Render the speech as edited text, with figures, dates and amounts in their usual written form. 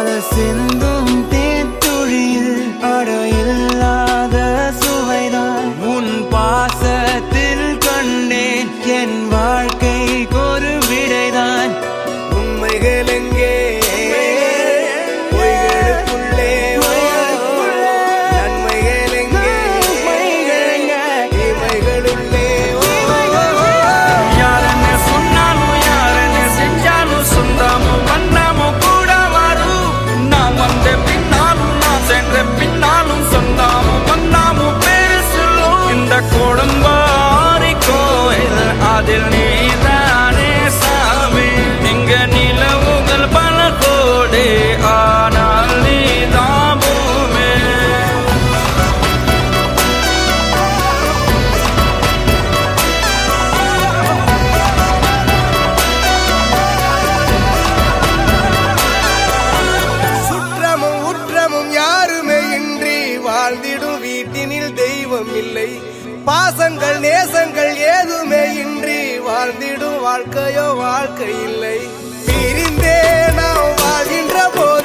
காதல் சிந்தும் தேத்துழியில் அடையில்லாத சுவைதான் உன் பாசத்தில் கண்டேன் என் வாழ்க்கைக்கு ஒரு விடைதான் உண்மைகள் எங்கே கோடம்பாரி கோயில் அதில் நீதானே சாமி இங்க நிலவுகள் பல கோடி ஆனால் நீதான் பூமி சுற்றமும் உற்றமும் யாருமே இன்றி வாழ்ந்திடும் வீட்டினில் தெய்வம் இல்லை பாசங்கள் நேசங்கள் ஏதுமே இன்றி வாழ்ந்திடும் வாழ்க்கையோ வாழ்க்கை இல்லை பிரிந்தே நாம் வாழ்கின்ற போது